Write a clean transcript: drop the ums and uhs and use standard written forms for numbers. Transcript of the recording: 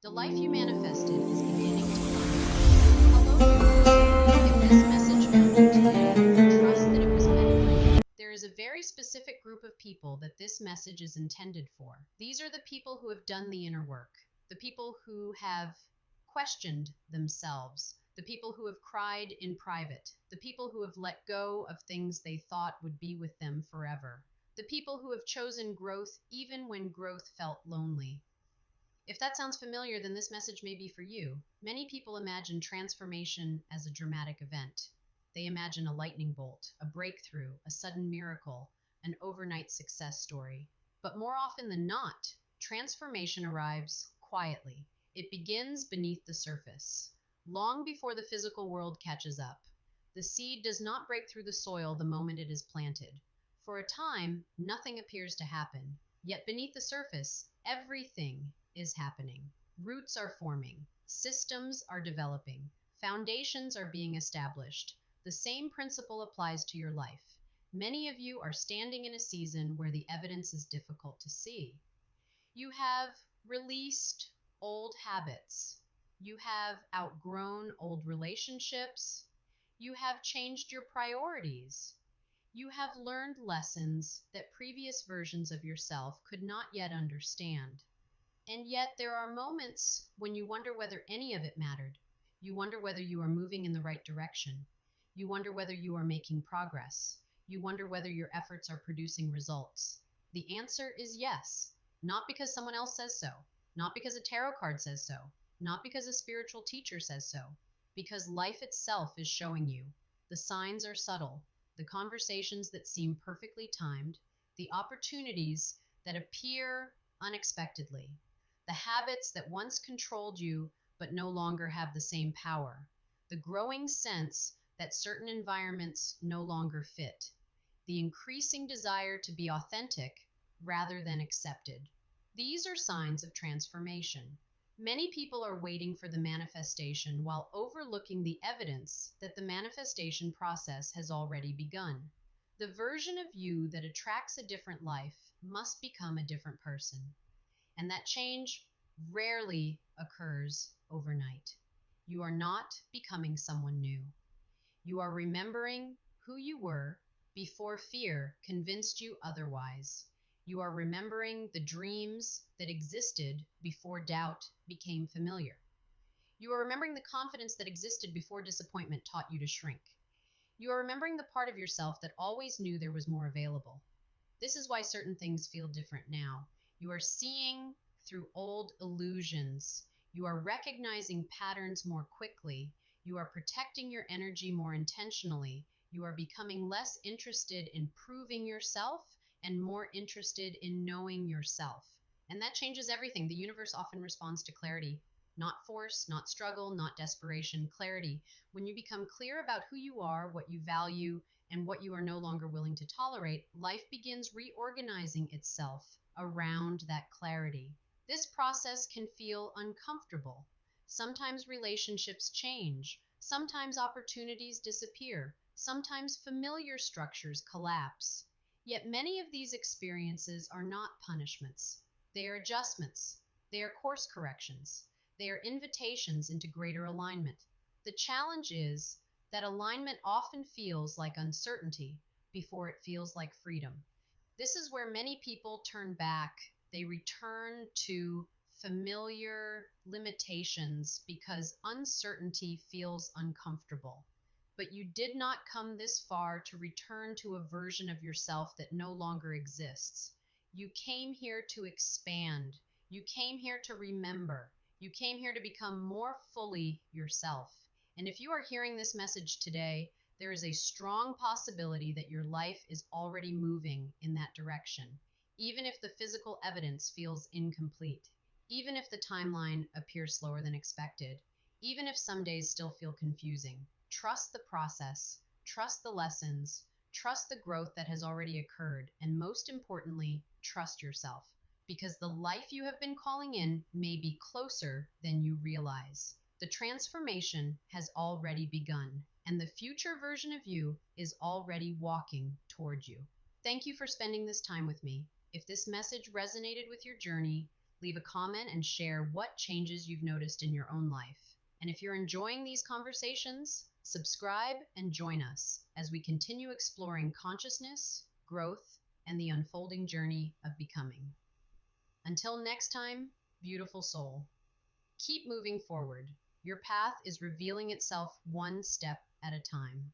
The life you manifested is beginning to come. Hello, universe. If this message found you today, trust that it was meant for you. There is a very specific group of people that this message is intended for. These are the people who have done the inner work, the people who have questioned themselves, the people who have cried in private, the people who have let go of things they thought would be with them forever, the people who have chosen growth even when growth felt lonely. If that sounds familiar, then this message may be for you. Many people imagine transformation as a dramatic event. They imagine a lightning bolt, a breakthrough, a sudden miracle, an overnight success story. But more often than not, transformation arrives quietly. It begins beneath the surface, long before the physical world catches up. The seed does not break through the soil the moment it is planted. For a time, nothing appears to happen. Yet beneath the surface, everything is happening. Roots are forming, systems are developing, foundations are being established. The same principle applies to your life. Many of you are standing in a season where the evidence is difficult to see. You have released old habits. You have outgrown old relationships. You have changed your priorities. You have learned lessons that previous versions of yourself could not yet understand. And yet there are moments when you wonder whether any of it mattered. You wonder whether you are moving in the right direction. You wonder whether you are making progress. You wonder whether your efforts are producing results. The answer is yes. Not because someone else says so. Not because a tarot card says so. Not because a spiritual teacher says so. Because life itself is showing you. The signs are subtle. The conversations that seem perfectly timed. The opportunities that appear unexpectedly. The habits that once controlled you but no longer have the same power. The growing sense that certain environments no longer fit. The increasing desire to be authentic rather than accepted. These are signs of transformation. Many people are waiting for the manifestation while overlooking the evidence that the manifestation process has already begun. The version of you that attracts a different life must become a different person. And that change rarely occurs overnight. You are not becoming someone new. You are remembering who you were before fear convinced you otherwise. You are remembering the dreams that existed before doubt became familiar. You are remembering the confidence that existed before disappointment taught you to shrink. You are remembering the part of yourself that always knew there was more available. This is why certain things feel different now. You are seeing through old illusions. You are recognizing patterns more quickly. You are protecting your energy more intentionally. You are becoming less interested in proving yourself and more interested in knowing yourself. And that changes everything. The universe often responds to clarity, not force, not struggle, not desperation, clarity. When you become clear about who you are, what you value, and what you are no longer willing to tolerate, life begins reorganizing itself around that clarity. This process can feel uncomfortable. Sometimes relationships change. Sometimes opportunities disappear. Sometimes familiar structures collapse. Yet many of these experiences are not punishments. They are adjustments. They are course corrections. They are invitations into greater alignment. The challenge is that alignment often feels like uncertainty before it feels like freedom. This is where many people turn back. They return to familiar limitations because uncertainty feels uncomfortable. But you did not come this far to return to a version of yourself that no longer exists. You came here to expand. You came here to remember. You came here to become more fully yourself. And if you are hearing this message today, there is a strong possibility that your life is already moving in that direction, even if the physical evidence feels incomplete, even if the timeline appears slower than expected, even if some days still feel confusing. Trust the process, trust the lessons, trust the growth that has already occurred, and most importantly, trust yourself, because the life you have been calling in may be closer than you realize. The transformation has already begun, and the future version of you is already walking toward you. Thank you for spending this time with me. If this message resonated with your journey, Leave a comment and share what changes you've noticed in your own life. And if you're enjoying these conversations, subscribe and join us as we continue exploring consciousness, growth, and the unfolding journey of becoming. Until next time, beautiful soul, keep moving forward. Your path is revealing itself one step at a time.